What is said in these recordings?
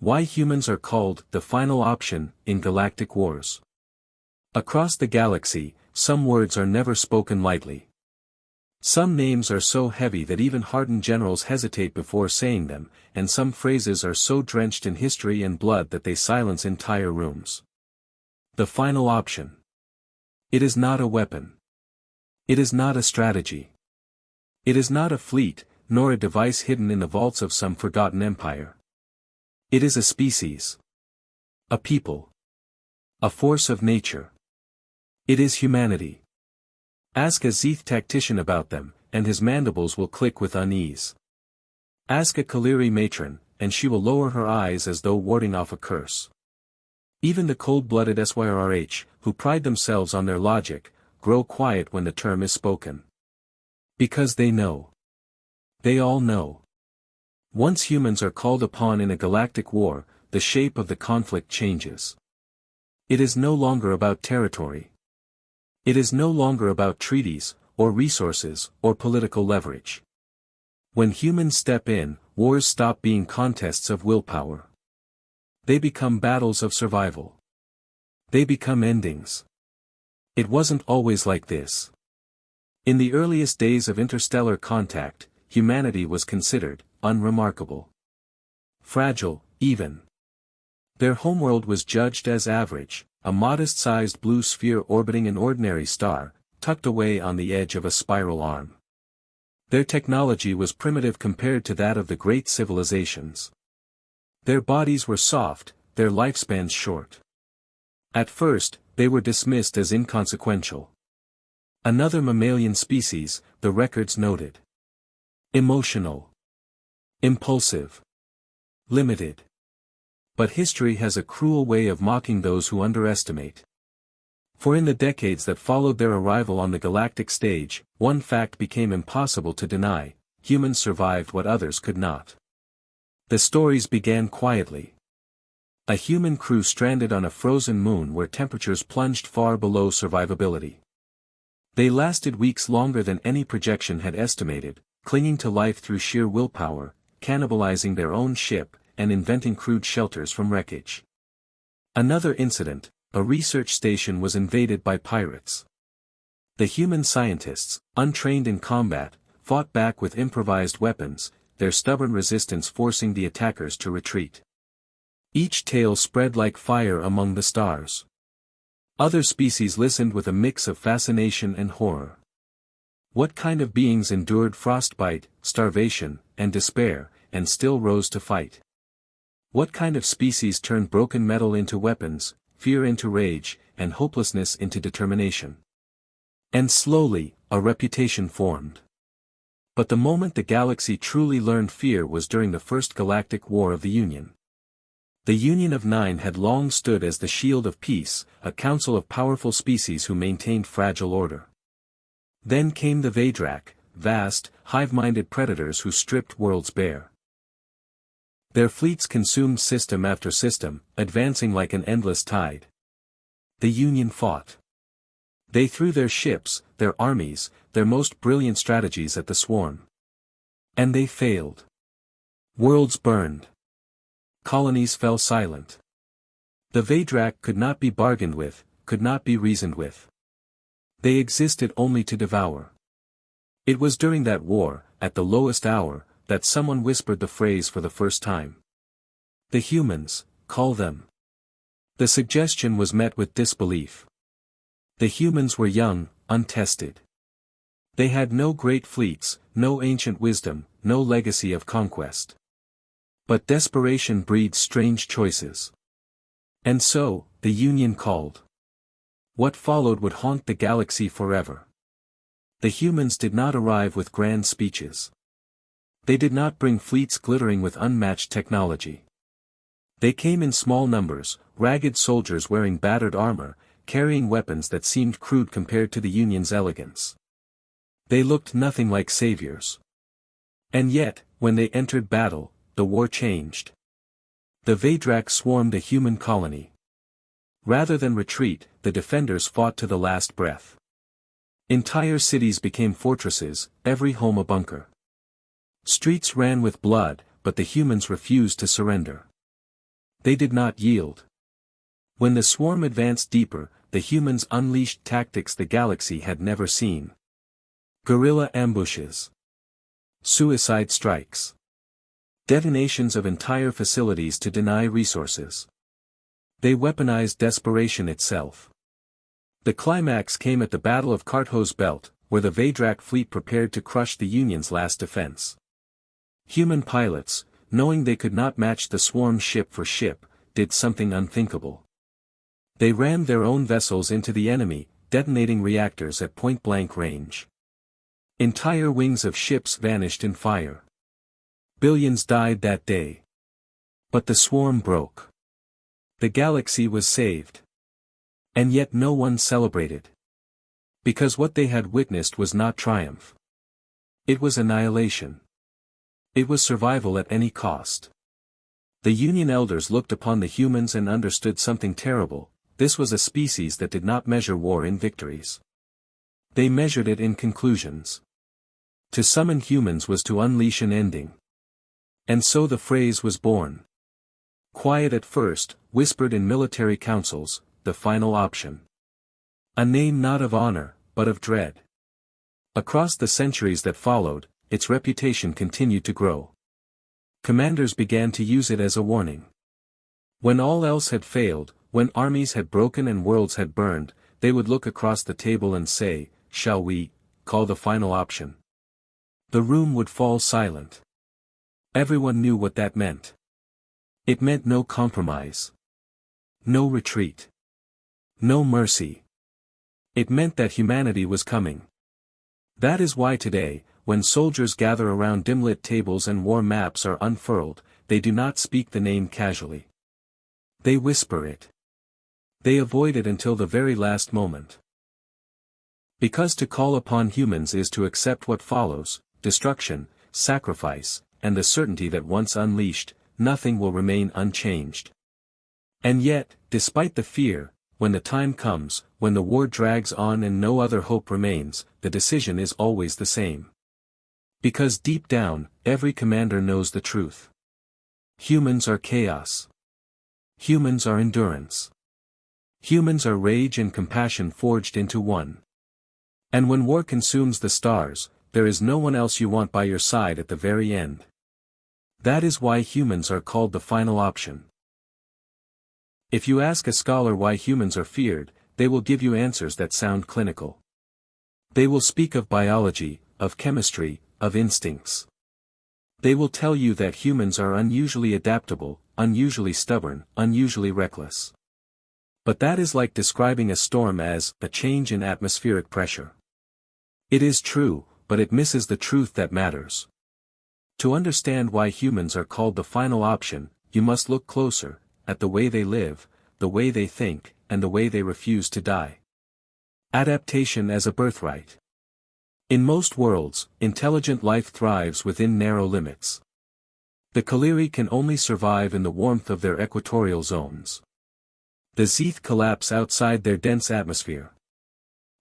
Why humans are called the final option in galactic wars. Across the galaxy, some words are never spoken lightly. Some names are so heavy that even hardened generals hesitate before saying them, and some phrases are so drenched in history and blood that they silence entire rooms. The final option. It is not a weapon. It is not a strategy. It is not a fleet, nor a device hidden in the vaults of some forgotten empire. It is a species. A people. A force of nature. It is humanity. Ask a Zeeth tactician about them, and his mandibles will click with unease. Ask a Kaliri matron, and she will lower her eyes as though warding off a curse. Even the cold-blooded SYRH, who pride themselves on their logic, grow quiet when the term is spoken. Because they know. They all know. Once humans are called upon in a galactic war, the shape of the conflict changes. It is no longer about territory. It is no longer about treaties, or resources, or political leverage. When humans step in, wars stop being contests of willpower. They become battles of survival. They become endings. It wasn't always like this. In the earliest days of interstellar contact, humanity was considered unremarkable. Fragile, even. Their homeworld was judged as average, a modest-sized blue sphere orbiting an ordinary star, tucked away on the edge of a spiral arm. Their technology was primitive compared to that of the great civilizations. Their bodies were soft, their lifespans short. At first, they were dismissed as inconsequential. Another mammalian species, the records noted. Emotional. Impulsive. Limited. But history has a cruel way of mocking those who underestimate. For in the decades that followed their arrival on the galactic stage, one fact became impossible to deny: humans survived what others could not. The stories began quietly. A human crew stranded on a frozen moon where temperatures plunged far below survivability. They lasted weeks longer than any projection had estimated, clinging to life through sheer willpower, cannibalizing their own ship, and inventing crude shelters from wreckage. Another incident: a research station was invaded by pirates. The human scientists, untrained in combat, fought back with improvised weapons, their stubborn resistance forcing the attackers to retreat. Each tale spread like fire among the stars. Other species listened with a mix of fascination and horror. What kind of beings endured frostbite, starvation, and despair, and still rose to fight? What kind of species turned broken metal into weapons, fear into rage, and hopelessness into determination? And slowly, a reputation formed. But the moment the galaxy truly learned fear was during the First Galactic War of the Union. The Union of Nine had long stood as the shield of peace, a council of powerful species who maintained fragile order. Then came the Vaydrak, vast, hive-minded predators who stripped worlds bare. Their fleets consumed system after system, advancing like an endless tide. The Union fought. They threw their ships, their armies, their most brilliant strategies at the swarm. And they failed. Worlds burned. Colonies fell silent. The Vaydrak could not be bargained with, could not be reasoned with. They existed only to devour. It was during that war, at the lowest hour, that someone whispered the phrase for the first time. The humans, call them. The suggestion was met with disbelief. The humans were young, untested. They had no great fleets, no ancient wisdom, no legacy of conquest. But desperation breeds strange choices. And so, the Union called. What followed would haunt the galaxy forever. The humans did not arrive with grand speeches. They did not bring fleets glittering with unmatched technology. They came in small numbers, ragged soldiers wearing battered armor, carrying weapons that seemed crude compared to the Union's elegance. They looked nothing like saviors. And yet, when they entered battle, the war changed. The Vaydrak swarmed a human colony. Rather than retreat, the defenders fought to the last breath. Entire cities became fortresses, every home a bunker. Streets ran with blood, but the humans refused to surrender. They did not yield. When the swarm advanced deeper, the humans unleashed tactics the galaxy had never seen. Guerrilla ambushes. Suicide strikes. Detonations of entire facilities to deny resources. They weaponized desperation itself. The climax came at the Battle of Karthos Belt, where the Vedrak fleet prepared to crush the Union's last defense. Human pilots, knowing they could not match the swarm ship for ship, did something unthinkable. They rammed their own vessels into the enemy, detonating reactors at point-blank range. Entire wings of ships vanished in fire. Billions died that day. But the swarm broke. The galaxy was saved. And yet no one celebrated. Because what they had witnessed was not triumph. It was annihilation. It was survival at any cost. The Union elders looked upon the humans and understood something terrible. This was a species that did not measure war in victories. They measured it in conclusions. To summon humans was to unleash an ending. And so the phrase was born. Quiet at first, whispered in military councils, the final option. A name not of honor, but of dread. Across the centuries that followed, its reputation continued to grow. Commanders began to use it as a warning. When all else had failed, when armies had broken and worlds had burned, they would look across the table and say, "Shall we call the final option?" The room would fall silent. Everyone knew what that meant. It meant no compromise. No retreat. No mercy. It meant that humanity was coming. That is why today, when soldiers gather around dim-lit tables and war maps are unfurled, they do not speak the name casually. They whisper it. They avoid it until the very last moment. Because to call upon humans is to accept what follows: destruction, sacrifice, and the certainty that once unleashed, nothing will remain unchanged. And yet, despite the fear, when the time comes, when the war drags on and no other hope remains, the decision is always the same. Because deep down, every commander knows the truth. Humans are chaos. Humans are endurance. Humans are rage and compassion forged into one. And when war consumes the stars, there is no one else you want by your side at the very end. That is why humans are called the final option. If you ask a scholar why humans are feared, they will give you answers that sound clinical. They will speak of biology, of chemistry, of instincts. They will tell you that humans are unusually adaptable, unusually stubborn, unusually reckless. But that is like describing a storm as a change in atmospheric pressure. It is true, but it misses the truth that matters. To understand why humans are called the final option, you must look closer, at the way they live, the way they think, and the way they refuse to die. Adaptation as a birthright. In most worlds, intelligent life thrives within narrow limits. The Kaleri can only survive in the warmth of their equatorial zones. The Zeeth collapse outside their dense atmosphere.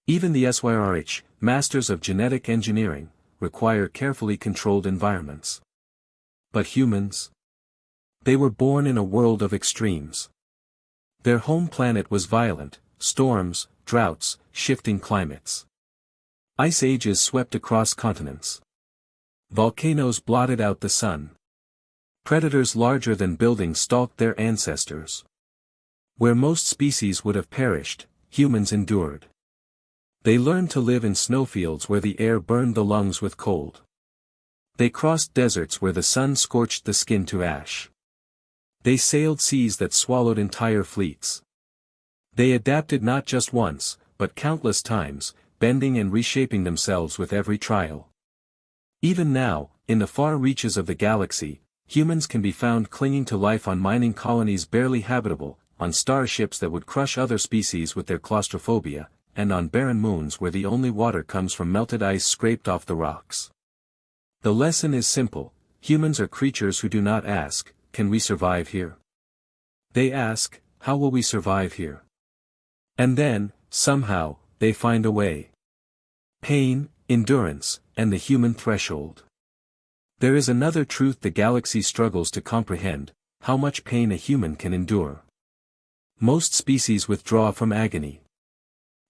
Even the SYRH, masters of genetic engineering, require carefully controlled environments. But humans? They were born in a world of extremes. Their home planet was violent: storms, droughts, shifting climates. Ice ages swept across continents. Volcanoes blotted out the sun. Predators larger than buildings stalked their ancestors. Where most species would have perished, humans endured. They learned to live in snowfields where the air burned the lungs with cold. They crossed deserts where the sun scorched the skin to ash. They sailed seas that swallowed entire fleets. They adapted not just once, but countless times, bending and reshaping themselves with every trial. Even now, in the far reaches of the galaxy, humans can be found clinging to life on mining colonies barely habitable, on starships that would crush other species with their claustrophobia, and on barren moons where the only water comes from melted ice scraped off the rocks. The lesson is simple: humans are creatures who do not ask, "Can we survive here?" They ask, "How will we survive here?" And then, somehow, they find a way. Pain, endurance, and the human threshold. There is another truth the galaxy struggles to comprehend: how much pain a human can endure. Most species withdraw from agony.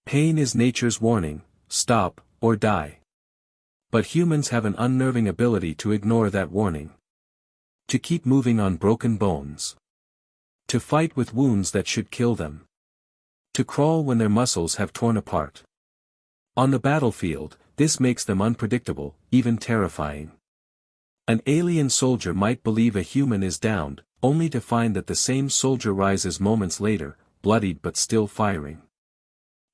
Pain is nature's warning, stop, or die. But humans have an unnerving ability to ignore that warning. To keep moving on broken bones. To fight with wounds that should kill them. To crawl when their muscles have torn apart. On the battlefield, this makes them unpredictable, even terrifying. An alien soldier might believe a human is downed, only to find that the same soldier rises moments later, bloodied but still firing.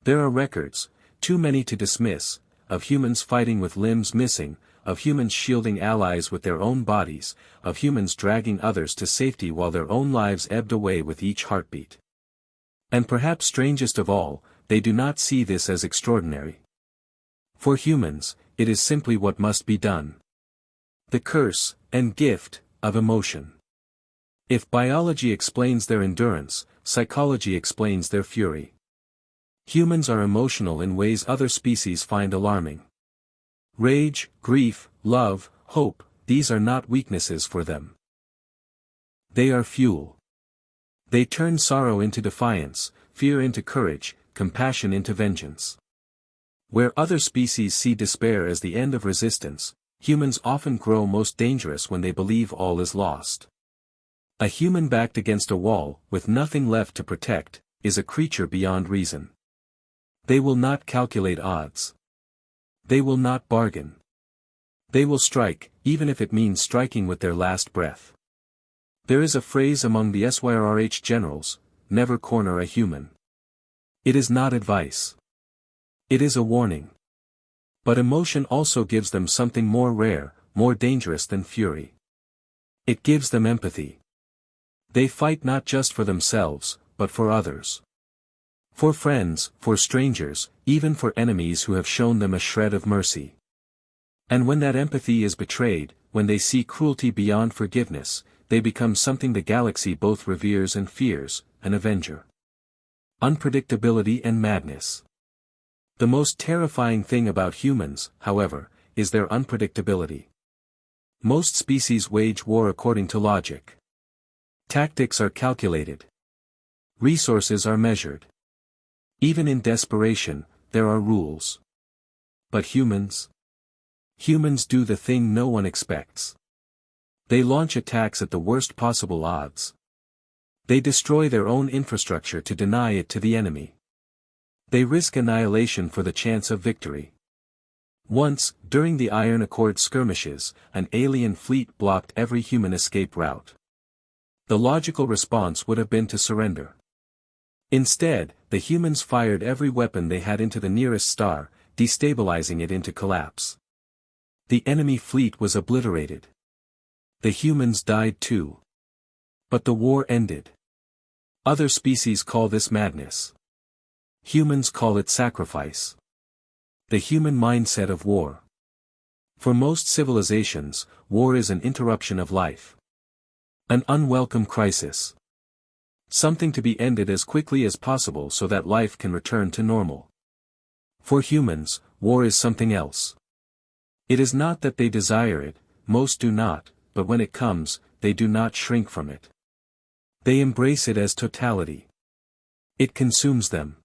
There are records, too many to dismiss, of humans fighting with limbs missing, of humans shielding allies with their own bodies, of humans dragging others to safety while their own lives ebbed away with each heartbeat. And perhaps strangest of all, they do not see this as extraordinary. For humans, it is simply what must be done. The curse, and gift, of emotion. If biology explains their endurance, psychology explains their fury. Humans are emotional in ways other species find alarming. Rage, grief, love, hope, these are not weaknesses for them. They are fuel. They turn sorrow into defiance, fear into courage, compassion into vengeance. Where other species see despair as the end of resistance, humans often grow most dangerous when they believe all is lost. A human backed against a wall, with nothing left to protect, is a creature beyond reason. They will not calculate odds. They will not bargain. They will strike, even if it means striking with their last breath. There is a phrase among the SYRH generals, never corner a human. It is not advice. It is a warning. But emotion also gives them something more rare, more dangerous than fury. It gives them empathy. They fight not just for themselves, but for others. For friends, for strangers, even for enemies who have shown them a shred of mercy. And when that empathy is betrayed, when they see cruelty beyond forgiveness, they become something the galaxy both reveres and fears, an avenger. Unpredictability and madness. The most terrifying thing about humans, however, is their unpredictability. Most species wage war according to logic. Tactics are calculated. Resources are measured. Even in desperation, there are rules. But humans? Humans do the thing no one expects. They launch attacks at the worst possible odds. They destroy their own infrastructure to deny it to the enemy. They risk annihilation for the chance of victory. Once, during the Iron Accord skirmishes, an alien fleet blocked every human escape route. The logical response would have been to surrender. Instead, the humans fired every weapon they had into the nearest star, destabilizing it into collapse. The enemy fleet was obliterated. The humans died too. But the war ended. Other species call this madness. Humans call it sacrifice. The human mindset of war. For most civilizations, war is an interruption of life. An unwelcome crisis. Something to be ended as quickly as possible so that life can return to normal. For humans, war is something else. It is not that they desire it, most do not, but when it comes, they do not shrink from it. They embrace it as totality. It consumes them.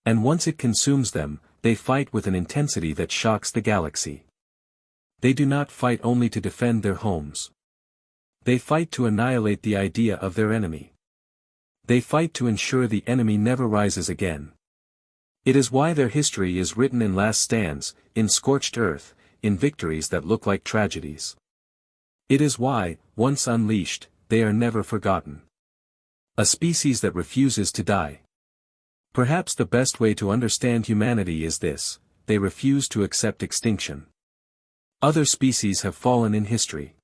And once it consumes them, they fight with an intensity that shocks the galaxy. They do not fight only to defend their homes. They fight to annihilate the idea of their enemy. They fight to ensure the enemy never rises again. It is why their history is written in last stands, in scorched earth, in victories that look like tragedies. It is why, once unleashed, they are never forgotten. A species that refuses to die. Perhaps the best way to understand humanity is this: they refuse to accept extinction. Other species have fallen in history.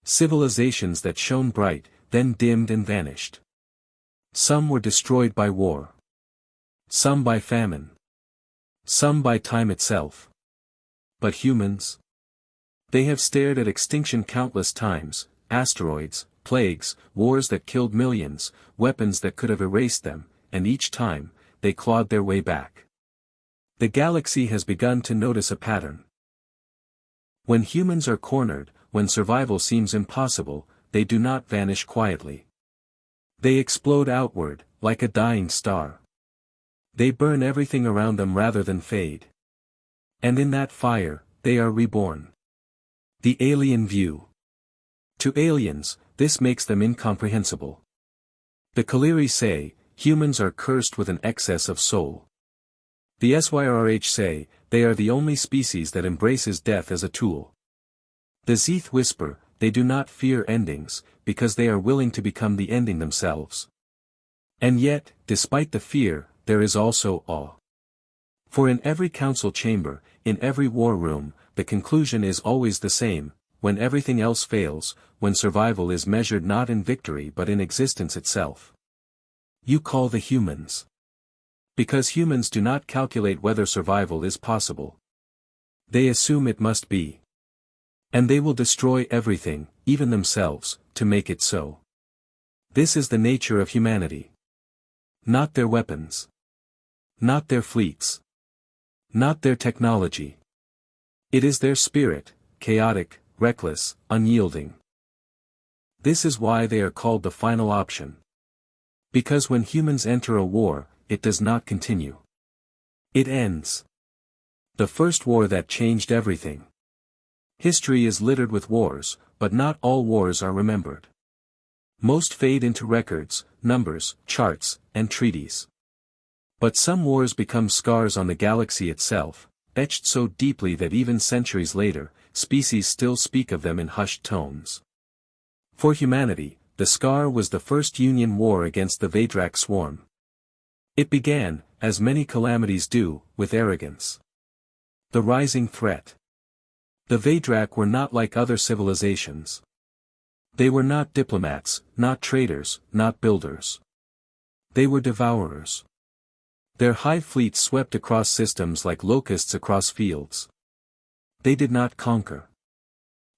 Civilizations that shone bright, then dimmed and vanished. Some were destroyed by war. Some by famine. Some by time itself. But humans? They have stared at extinction countless times: asteroids, plagues, wars that killed millions, weapons that could have erased them, and each time, they clawed their way back. The galaxy has begun to notice a pattern. When humans are cornered, when survival seems impossible, they do not vanish quietly. They explode outward, like a dying star. They burn everything around them rather than fade. And in that fire, they are reborn. The alien view. To aliens, this makes them incomprehensible. The Kaliri say, humans are cursed with an excess of soul. The SYRH say, they are the only species that embraces death as a tool. The Zeeth whisper, they do not fear endings, because they are willing to become the ending themselves. And yet, despite the fear, there is also awe. For in every council chamber, in every war room, the conclusion is always the same: when everything else fails, when survival is measured not in victory but in existence itself. You call the humans. Because humans do not calculate whether survival is possible. They assume it must be. And they will destroy everything, even themselves, to make it so. This is the nature of humanity. Not their weapons. Not their fleets. Not their technology. It is their spirit, chaotic, reckless, unyielding. This is why they are called the final option. Because when humans enter a war, it does not continue. It ends. The first war that changed everything. History is littered with wars, but not all wars are remembered. Most fade into records, numbers, charts, and treaties. But some wars become scars on the galaxy itself, etched so deeply that even centuries later, species still speak of them in hushed tones. For humanity, the scar was the first Union war against the Vedrak swarm. It began, as many calamities do, with arrogance. The rising threat. The Vedrak were not like other civilizations. They were not diplomats, not traders, not builders. They were devourers. Their hive fleets swept across systems like locusts across fields. They did not conquer.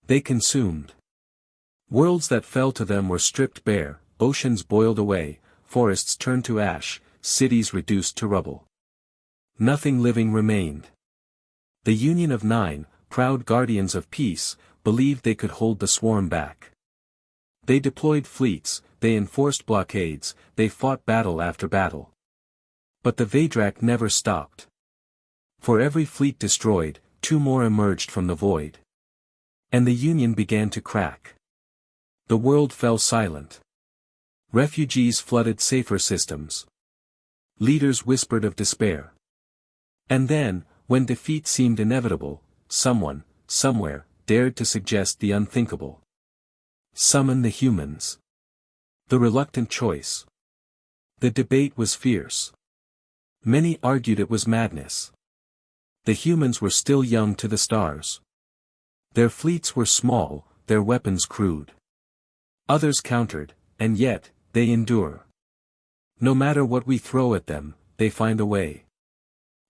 They consumed. Worlds that fell to them were stripped bare, oceans boiled away, forests turned to ash, cities reduced to rubble. Nothing living remained. The Union of Nine, proud guardians of peace, believed they could hold the swarm back. They deployed fleets, they enforced blockades, they fought battle after battle. But the Vedrak never stopped. For every fleet destroyed, two more emerged from the void. And the Union began to crack. The world fell silent. Refugees flooded safer systems. Leaders whispered of despair. And then, when defeat seemed inevitable, someone, somewhere, dared to suggest the unthinkable. Summon the humans. The reluctant choice. The debate was fierce. Many argued it was madness. The humans were still young to the stars. Their fleets were small, their weapons crude. Others countered, and yet, they endure. No matter what we throw at them, they find a way.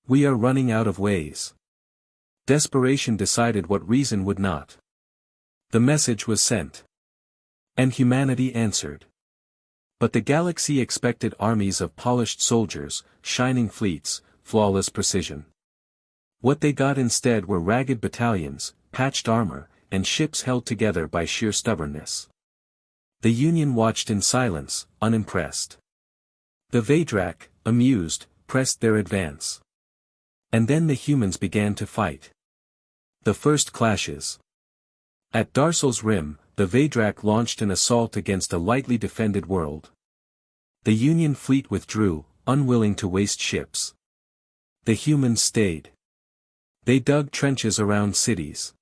We are running out of ways. Desperation decided what reason would not. The message was sent. And humanity answered. But the galaxy expected armies of polished soldiers, shining fleets, flawless precision. What they got instead were ragged battalions, patched armor, and ships held together by sheer stubbornness. The Union watched in silence, unimpressed. The Vedrak, amused, pressed their advance. And then the humans began to fight. The first clashes. At Darsal's rim, the Vedrak launched an assault against a lightly defended world. The Union fleet withdrew, unwilling to waste ships. The humans stayed. They dug trenches around cities.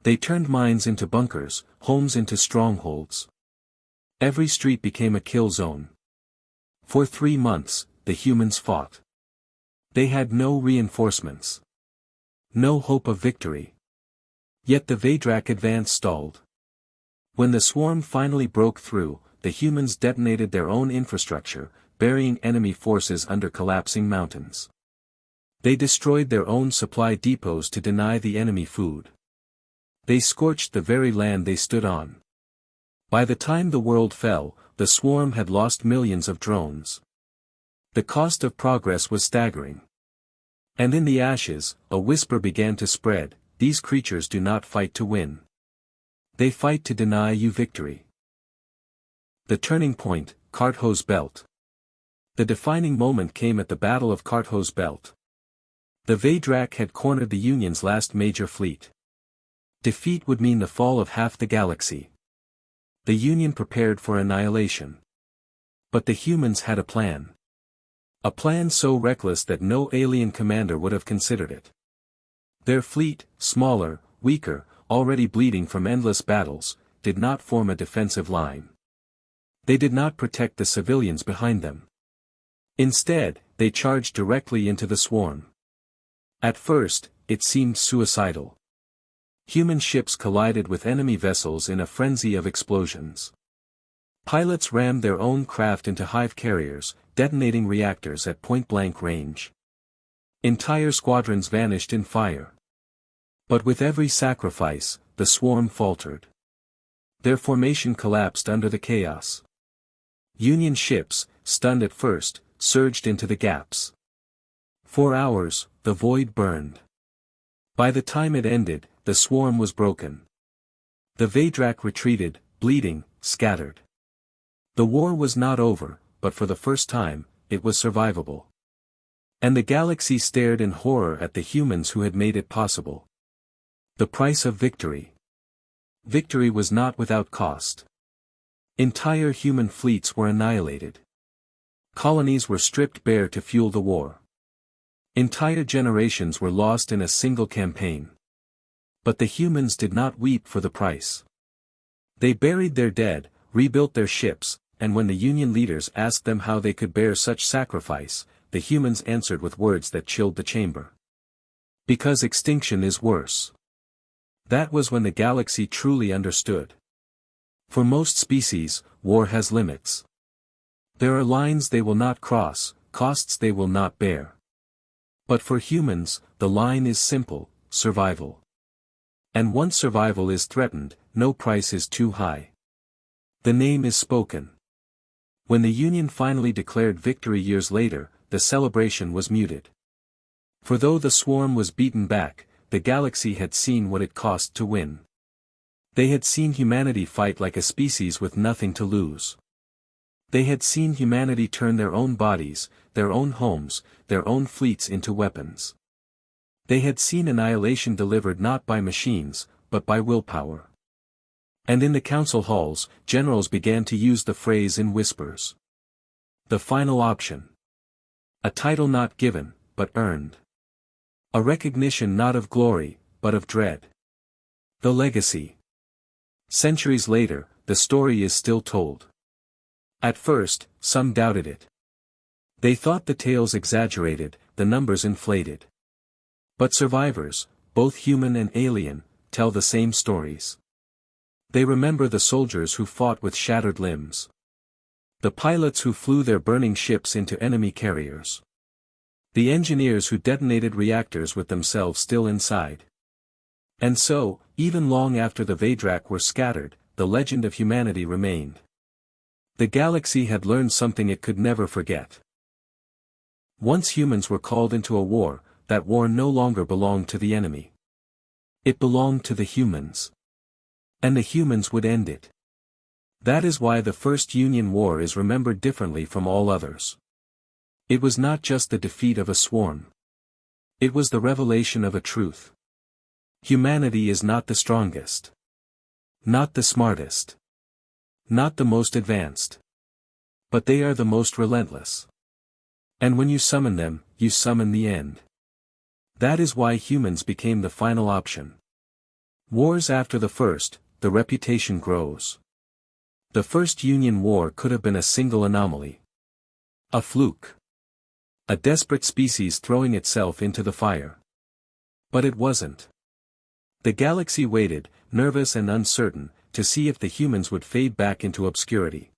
They turned mines into bunkers, homes into strongholds. Every street became a kill zone. For 3 months, the humans fought. They had no reinforcements. No hope of victory. Yet the Vedrak advance stalled. When the swarm finally broke through, the humans detonated their own infrastructure, burying enemy forces under collapsing mountains. They destroyed their own supply depots to deny the enemy food. They scorched the very land they stood on. By the time the world fell, the swarm had lost millions of drones. The cost of progress was staggering. And in the ashes, a whisper began to spread: these creatures do not fight to win. They fight to deny you victory. The turning point, Cart-Hose Belt. The defining moment came at the Battle of Cart-Hose Belt. The Vaydrak had cornered the Union's last major fleet. Defeat would mean the fall of half the galaxy. The Union prepared for annihilation. But the humans had a plan. A plan so reckless that no alien commander would have considered it. Their fleet, smaller, weaker, already bleeding from endless battles, did not form a defensive line. They did not protect the civilians behind them. Instead, they charged directly into the swarm. At first, it seemed suicidal. Human ships collided with enemy vessels in a frenzy of explosions. Pilots rammed their own craft into hive carriers, detonating reactors at point-blank range. Entire squadrons vanished in fire. But with every sacrifice, the swarm faltered. Their formation collapsed under the chaos. Union ships, stunned at first, surged into the gaps. For hours, the void burned. By the time it ended, the swarm was broken. The Vaydrak retreated, bleeding, scattered. The war was not over, but for the first time, it was survivable. And the galaxy stared in horror at the humans who had made it possible. The price of victory. Victory was not without cost. Entire human fleets were annihilated. Colonies were stripped bare to fuel the war. Entire generations were lost in a single campaign. But the humans did not weep for the price. They buried their dead, rebuilt their ships, and when the Union leaders asked them how they could bear such sacrifice, the humans answered with words that chilled the chamber. Because extinction is worse. That was when the galaxy truly understood. For most species, war has limits. There are lines they will not cross, costs they will not bear. But for humans, the line is simple, survival. And once survival is threatened, no price is too high. The name is spoken. When the Union finally declared victory years later, the celebration was muted. For though the swarm was beaten back, the galaxy had seen what it cost to win. They had seen humanity fight like a species with nothing to lose. They had seen humanity turn their own bodies, their own homes, their own fleets into weapons. They had seen annihilation delivered not by machines, but by willpower. And in the council halls, generals began to use the phrase in whispers. The final option. A title not given, but earned. A recognition not of glory, but of dread. The legacy. Centuries later, the story is still told. At first, some doubted it. They thought the tales exaggerated, the numbers inflated. But survivors, both human and alien, tell the same stories. They remember the soldiers who fought with shattered limbs. The pilots who flew their burning ships into enemy carriers. The engineers who detonated reactors with themselves still inside. And so, even long after the Vaydrak were scattered, the legend of humanity remained. The galaxy had learned something it could never forget. Once humans were called into a war, that war no longer belonged to the enemy. It belonged to the humans. And the humans would end it. That is why the First Union War is remembered differently from all others. It was not just the defeat of a swarm. It was the revelation of a truth. Humanity is not the strongest. Not the smartest. Not the most advanced. But they are the most relentless. And when you summon them, you summon the end. That is why humans became the final option. Wars after the first, the reputation grows. The First Union War could have been a single anomaly. A fluke. A desperate species throwing itself into the fire. But it wasn't. The galaxy waited, nervous and uncertain, to see if the humans would fade back into obscurity.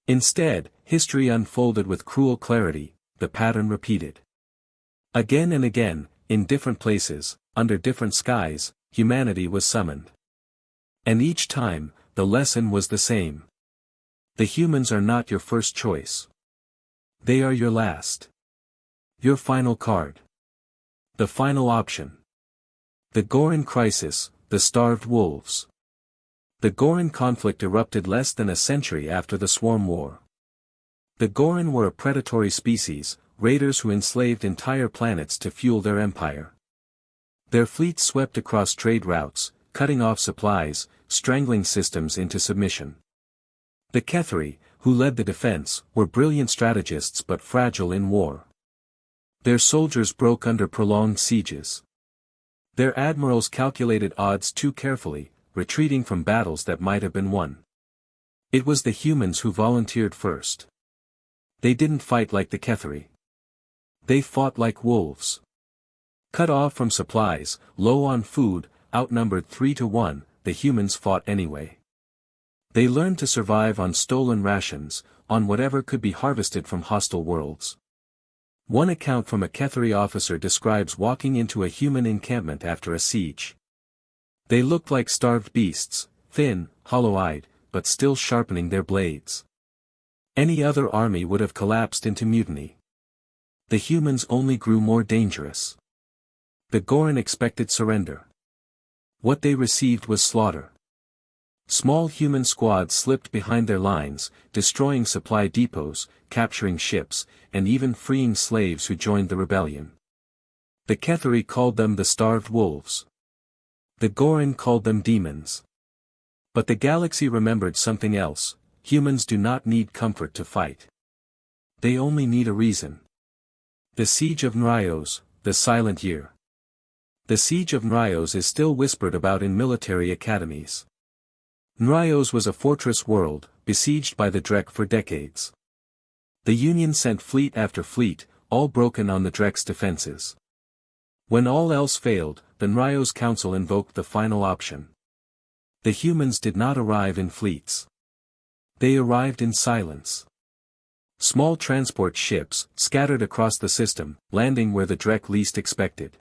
Instead, history unfolded with cruel clarity, the pattern repeated. Again and again, in different places, under different skies, humanity was summoned. And each time, the lesson was the same. The humans are not your first choice. They are your last. Your final card. The final option. The Goran crisis, the starved wolves. The Goran conflict erupted less than a century after the Swarm War. The Goran were a predatory species, raiders who enslaved entire planets to fuel their empire. Their fleets swept across trade routes, cutting off supplies, strangling systems into submission. The Ketheri, who led the defense, were brilliant strategists but fragile in war. Their soldiers broke under prolonged sieges. Their admirals calculated odds too carefully, retreating from battles that might have been won. It was the humans who volunteered first. They didn't fight like the Ketheri. They fought like wolves. Cut off from supplies, low on food, outnumbered 3-1, the humans fought anyway. They learned to survive on stolen rations, on whatever could be harvested from hostile worlds. One account from a Ketheri officer describes walking into a human encampment after a siege. They looked like starved beasts, thin, hollow-eyed, but still sharpening their blades. Any other army would have collapsed into mutiny. The humans only grew more dangerous. The Goran expected surrender. What they received was slaughter. Small human squads slipped behind their lines, destroying supply depots, capturing ships, and even freeing slaves who joined the rebellion. The Ketheri called them the starved wolves. The Goran called them demons. But the galaxy remembered something else: humans do not need comfort to fight. They only need a reason. The Siege of Nrios, the Silent Year. The Siege of Nrios is still whispered about in military academies. Nrios was a fortress world, besieged by the Drek for decades. The Union sent fleet after fleet, all broken on the Drek's defenses. When all else failed, the Nrios Council invoked the final option. The humans did not arrive in fleets. They arrived in silence. Small transport ships, scattered across the system, landing where the Drek least expected.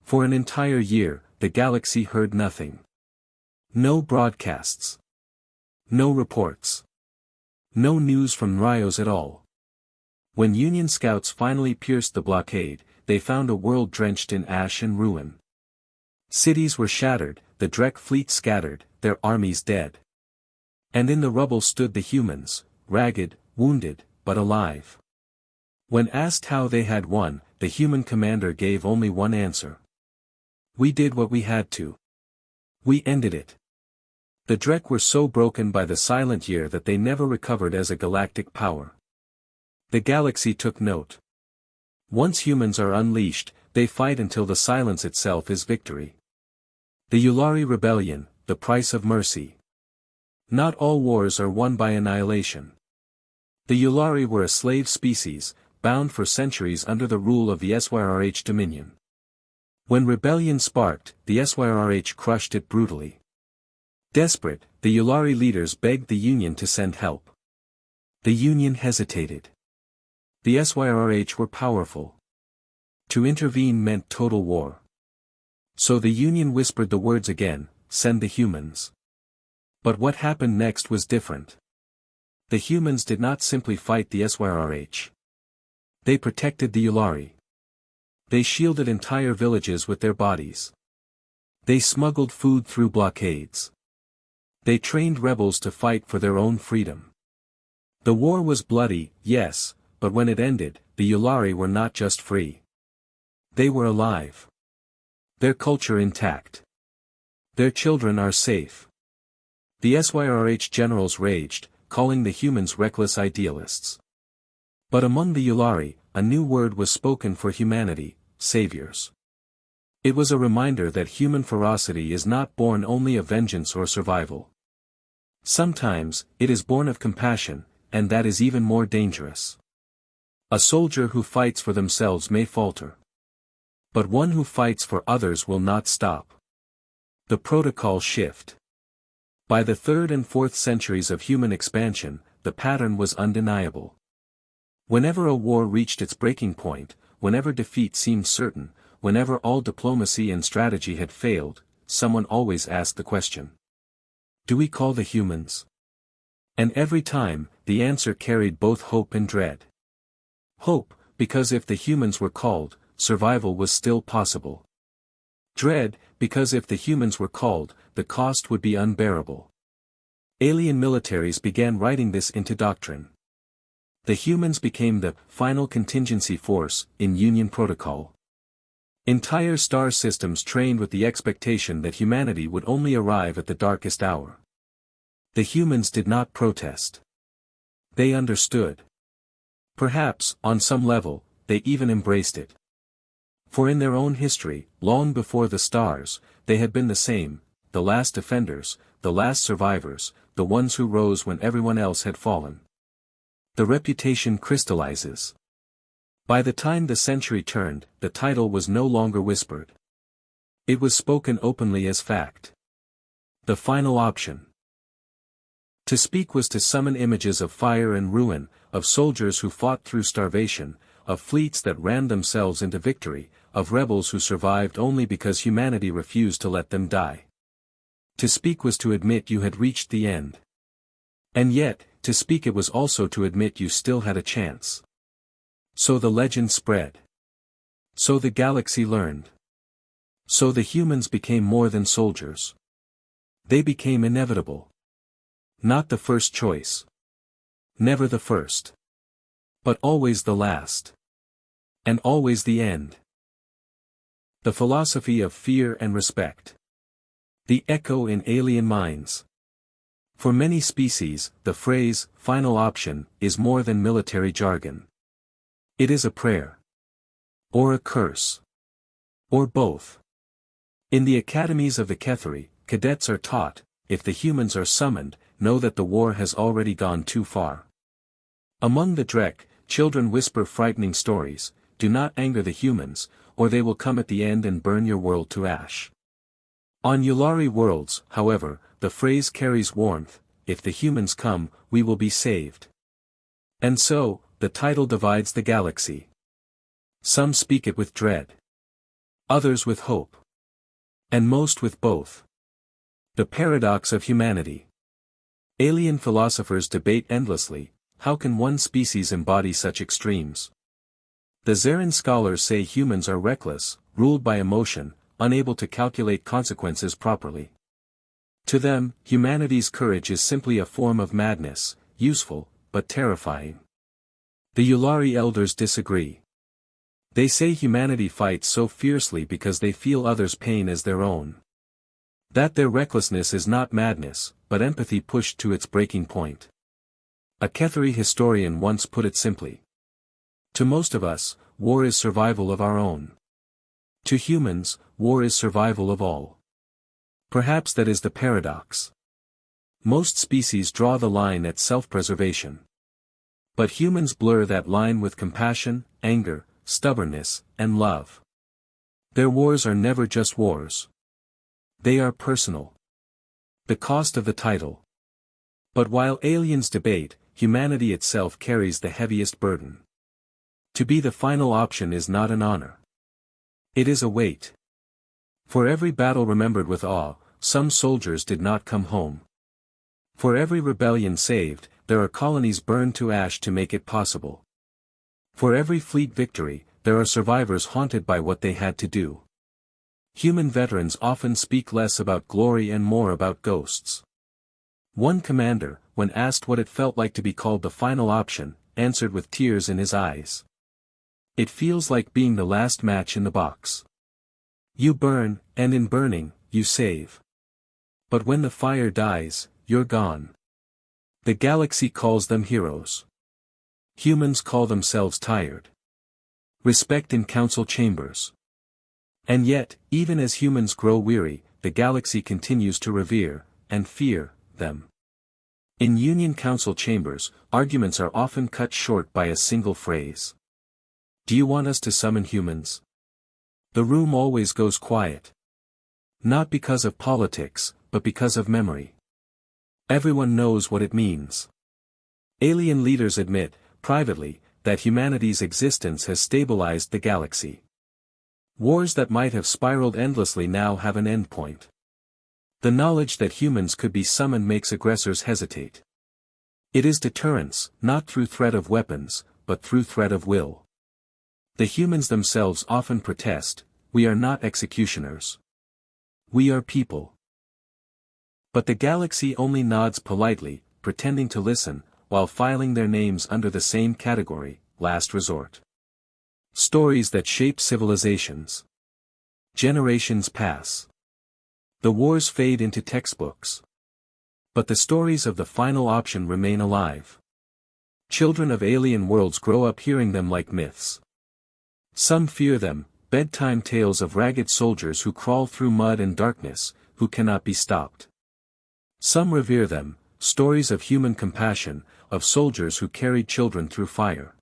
For an entire year, the galaxy heard nothing. No broadcasts. No reports. No news from Nrios at all. When Union scouts finally pierced the blockade, they found a world drenched in ash and ruin. Cities were shattered, the Drek fleet scattered, their armies dead. And in the rubble stood the humans, ragged, wounded, but alive. When asked how they had won, the human commander gave only one answer. We did what we had to. We ended it. The Drek were so broken by the Silent Year that they never recovered as a galactic power. The galaxy took note. Once humans are unleashed, they fight until the silence itself is victory. The Yulari Rebellion, the price of mercy. Not all wars are won by annihilation. The Yulari were a slave species, bound for centuries under the rule of the SYRH Dominion. When rebellion sparked, the SYRH crushed it brutally. Desperate, the Yulari leaders begged the Union to send help. The Union hesitated. The SYRH were powerful. To intervene meant total war. So the Union whispered the words again, send the humans. But what happened next was different. The humans did not simply fight the SYRH. They protected the Yulari. They shielded entire villages with their bodies. They smuggled food through blockades. They trained rebels to fight for their own freedom. The war was bloody, yes, but when it ended, the Yulari were not just free. They were alive. Their culture intact. Their children are safe. The SYRH generals raged, calling the humans reckless idealists. But among the Yulari, a new word was spoken for humanity: saviors. It was a reminder that human ferocity is not born only of vengeance or survival. Sometimes, it is born of compassion, and that is even more dangerous. A soldier who fights for themselves may falter. But one who fights for others will not stop. The protocol shift. By the 3rd and 4th centuries of human expansion, the pattern was undeniable. Whenever a war reached its breaking point, whenever defeat seemed certain, whenever all diplomacy and strategy had failed, someone always asked the question. Do we call the humans? And every time, the answer carried both hope and dread. Hope, because if the humans were called, survival was still possible. Dread, because if the humans were called, the cost would be unbearable. Alien militaries began writing this into doctrine. The humans became the final contingency force in Union protocol. Entire star systems trained with the expectation that humanity would only arrive at the darkest hour. The humans did not protest. They understood. Perhaps, on some level, they even embraced it. For in their own history, long before the stars, they had been the same, the last defenders, the last survivors, the ones who rose when everyone else had fallen. The reputation crystallizes. By the time the century turned, the title was no longer whispered. It was spoken openly as fact. The final option. To speak was to summon images of fire and ruin, of soldiers who fought through starvation, of fleets that ran themselves into victory, of rebels who survived only because humanity refused to let them die. To speak was to admit you had reached the end. And yet, to speak it was also to admit you still had a chance. So the legend spread. So the galaxy learned. So the humans became more than soldiers. They became inevitable. Not the first choice. Never the first. But always the last. And always the end. The philosophy of fear and respect. The echo in alien minds. For many species, the phrase, final option, is more than military jargon. It is a prayer. Or a curse. Or both. In the academies of the Ketheri, cadets are taught, if the humans are summoned, know that the war has already gone too far. Among the Drek, children whisper frightening stories, do not anger the humans, or they will come at the end and burn your world to ash. On Yulari worlds, however, the phrase carries warmth, if the humans come, we will be saved. And so, the title divides the galaxy. Some speak it with dread. Others with hope. And most with both. The paradox of humanity. Alien philosophers debate endlessly, how can one species embody such extremes? The Zarin scholars say humans are reckless, ruled by emotion, unable to calculate consequences properly. To them, humanity's courage is simply a form of madness, useful, but terrifying. The Yulari elders disagree. They say humanity fights so fiercely because they feel others' pain as their own. That their recklessness is not madness, but empathy pushed to its breaking point. A Ketheri historian once put it simply. To most of us, war is survival of our own. To humans, war is survival of all. Perhaps that is the paradox. Most species draw the line at self-preservation. But humans blur that line with compassion, anger, stubbornness, and love. Their wars are never just wars. They are personal. The cost of the title. But while aliens debate, humanity itself carries the heaviest burden. To be the final option is not an honor. It is a weight. For every battle remembered with awe, some soldiers did not come home. For every rebellion saved, there are colonies burned to ash to make it possible. For every fleet victory, there are survivors haunted by what they had to do. Human veterans often speak less about glory and more about ghosts. One commander, when asked what it felt like to be called the final option, answered with tears in his eyes. It feels like being the last match in the box. You burn, and in burning, you save. But when the fire dies, you're gone. The galaxy calls them heroes. Humans call themselves tired. Respect in council chambers. And yet, even as humans grow weary, the galaxy continues to revere, and fear, them. In Union Council chambers, arguments are often cut short by a single phrase. Do you want us to summon humans? The room always goes quiet. Not because of politics, but because of memory. Everyone knows what it means. Alien leaders admit, privately, that humanity's existence has stabilized the galaxy. Wars that might have spiraled endlessly now have an endpoint. The knowledge that humans could be summoned makes aggressors hesitate. It is deterrence, not through threat of weapons, but through threat of will. The humans themselves often protest, we are not executioners. We are people. But the galaxy only nods politely, pretending to listen, while filing their names under the same category, last resort. Stories that shape civilizations. Generations pass. The wars fade into textbooks. But the stories of the final option remain alive. Children of alien worlds grow up hearing them like myths. Some fear them, bedtime tales of ragged soldiers who crawl through mud and darkness, who cannot be stopped. Some revere them, stories of human compassion, of soldiers who carried children through fire.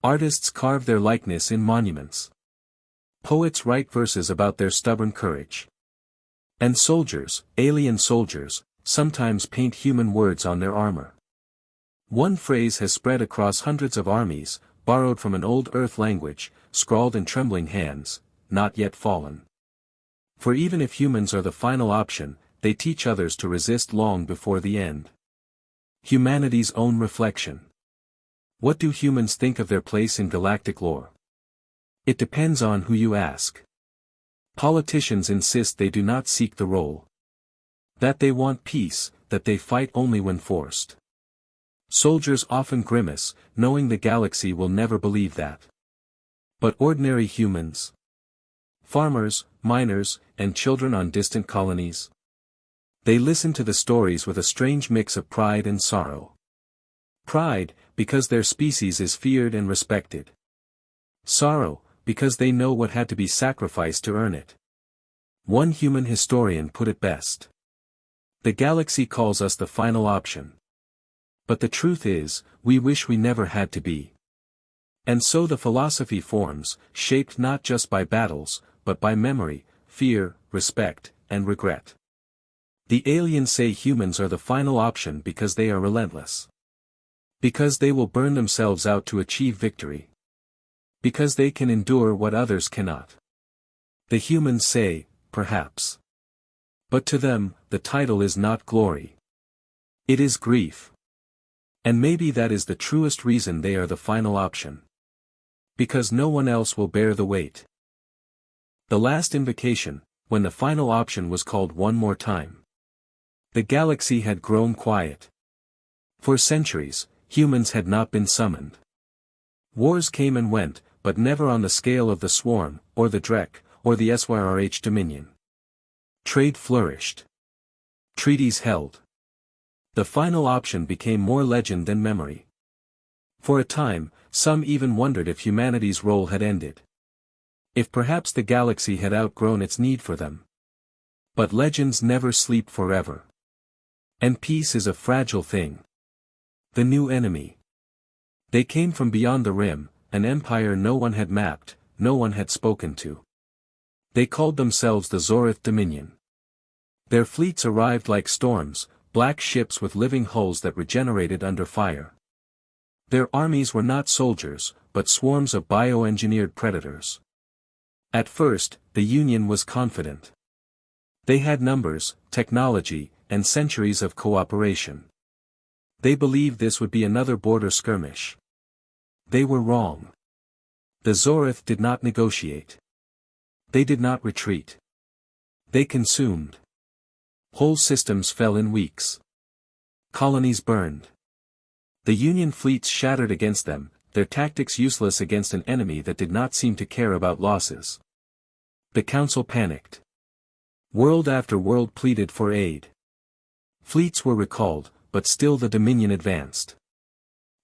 Artists carve their likeness in monuments. Poets write verses about their stubborn courage. And soldiers, alien soldiers, sometimes paint human words on their armor. One phrase has spread across hundreds of armies, borrowed from an old Earth language, scrawled in trembling hands, not yet fallen. For even if humans are the final option, they teach others to resist long before the end. Humanity's own reflection. What do humans think of their place in galactic lore? It depends on who you ask. Politicians insist they do not seek the role. That they want peace, that they fight only when forced. Soldiers often grimace, knowing the galaxy will never believe that. But ordinary humans? Farmers, miners, and children on distant colonies? They listen to the stories with a strange mix of pride and sorrow. Pride, because their species is feared and respected. Sorrow, because they know what had to be sacrificed to earn it. One human historian put it best. The galaxy calls us the final option. But the truth is, we wish we never had to be. And so the philosophy forms, shaped not just by battles, but by memory, fear, respect, and regret. The aliens say humans are the final option because they are relentless. Because they will burn themselves out to achieve victory. Because they can endure what others cannot. The humans say, perhaps. But to them, the title is not glory. It is grief. And maybe that is the truest reason they are the final option. Because no one else will bear the weight. The last invocation, when the final option was called one more time. The galaxy had grown quiet. For centuries, humans had not been summoned. Wars came and went, but never on the scale of the Swarm, or the Drek, or the SYRH Dominion. Trade flourished. Treaties held. The final option became more legend than memory. For a time, some even wondered if humanity's role had ended. If perhaps the galaxy had outgrown its need for them. But legends never sleep forever. And peace is a fragile thing. The new enemy. They came from beyond the rim, an empire no one had mapped, no one had spoken to. They called themselves the Zorith Dominion. Their fleets arrived like storms, black ships with living hulls that regenerated under fire. Their armies were not soldiers, but swarms of bioengineered predators. At first, the Union was confident. They had numbers, technology, and centuries of cooperation. They believed this would be another border skirmish. They were wrong. The Zorith did not negotiate. They did not retreat. They consumed. Whole systems fell in weeks. Colonies burned. The Union fleets shattered against them, their tactics useless against an enemy that did not seem to care about losses. The Council panicked. World after world pleaded for aid. Fleets were recalled, but still the Dominion advanced.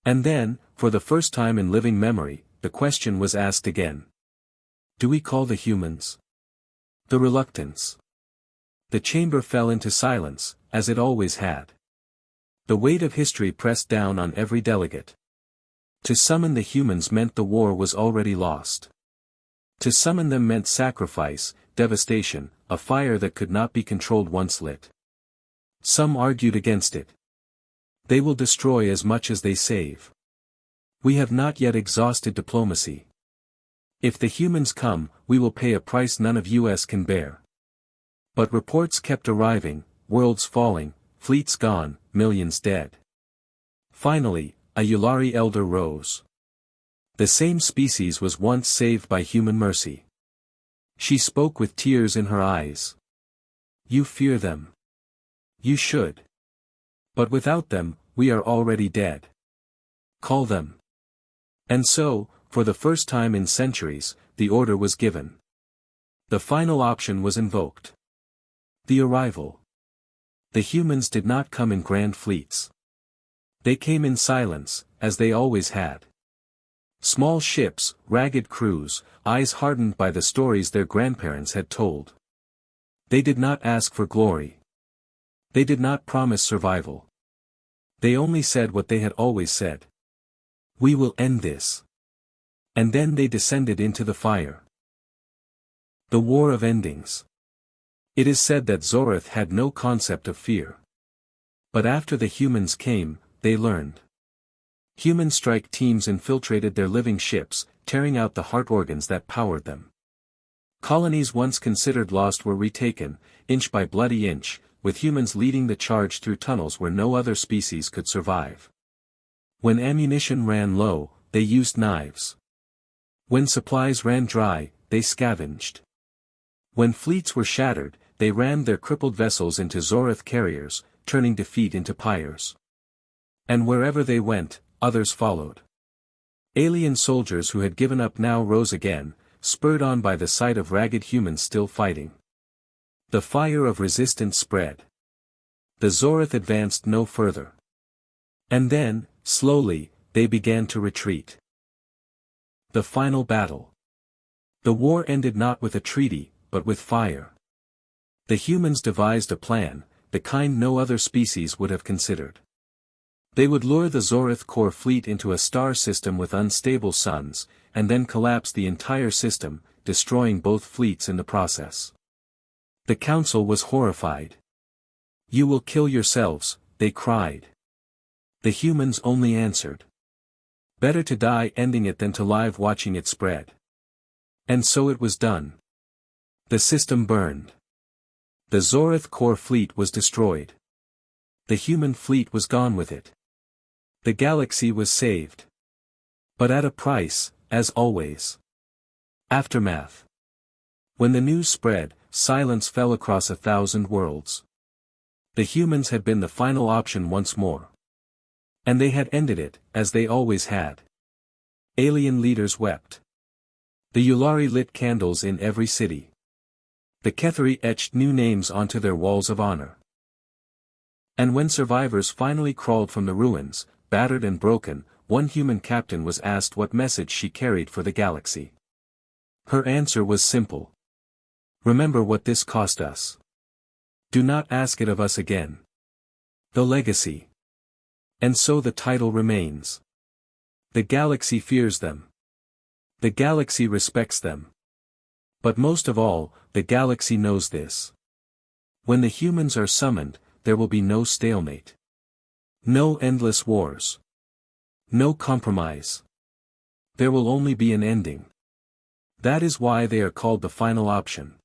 And then, for the first time in living memory, the question was asked again. Do we call the humans? The reluctance. The chamber fell into silence, as it always had. The weight of history pressed down on every delegate. To summon the humans meant the war was already lost. To summon them meant sacrifice, devastation, a fire that could not be controlled once lit. Some argued against it. They will destroy as much as they save. We have not yet exhausted diplomacy. If the humans come, we will pay a price none of us can bear. But reports kept arriving, worlds falling, fleets gone, millions dead. Finally, a Yulari elder rose. The same species was once saved by human mercy. She spoke with tears in her eyes. You fear them. You should. But without them, we are already dead. Call them. And so, for the first time in centuries, the order was given. The final option was invoked. The arrival. The humans did not come in grand fleets. They came in silence, as they always had. Small ships, ragged crews, eyes hardened by the stories their grandparents had told. They did not ask for glory. They did not promise survival. They only said what they had always said. We will end this. And then they descended into the fire. The War of Endings. It is said that Zorith had no concept of fear. But after the humans came, they learned. Human strike teams infiltrated their living ships, tearing out the heart organs that powered them. Colonies once considered lost were retaken, inch by bloody inch, with humans leading the charge through tunnels where no other species could survive. When ammunition ran low, they used knives. When supplies ran dry, they scavenged. When fleets were shattered, they rammed their crippled vessels into Zorith carriers, turning defeat into pyres. And wherever they went, others followed. Alien soldiers who had given up now rose again, spurred on by the sight of ragged humans still fighting. The fire of resistance spread. The Zorith advanced no further. And then, slowly, they began to retreat. The final battle. The war ended not with a treaty, but with fire. The humans devised a plan, the kind no other species would have considered. They would lure the Zorith core fleet into a star system with unstable suns, and then collapse the entire system, destroying both fleets in the process. The council was horrified. You will kill yourselves, they cried. The humans only answered. Better to die ending it than to live watching it spread. And so it was done. The system burned. The Zorith core fleet was destroyed. The human fleet was gone with it. The galaxy was saved. But at a price, as always. Aftermath. When the news spread, silence fell across 1,000 worlds. The humans had been the final option once more. And they had ended it, as they always had. Alien leaders wept. The Yulari lit candles in every city. The Ketheri etched new names onto their walls of honor. And when survivors finally crawled from the ruins, battered and broken, one human captain was asked what message she carried for the galaxy. Her answer was simple. Remember what this cost us. Do not ask it of us again. The legacy. And so the title remains. The galaxy fears them. The galaxy respects them. But most of all, the galaxy knows this. When the humans are summoned, there will be no stalemate. No endless wars. No compromise. There will only be an ending. That is why they are called the final option.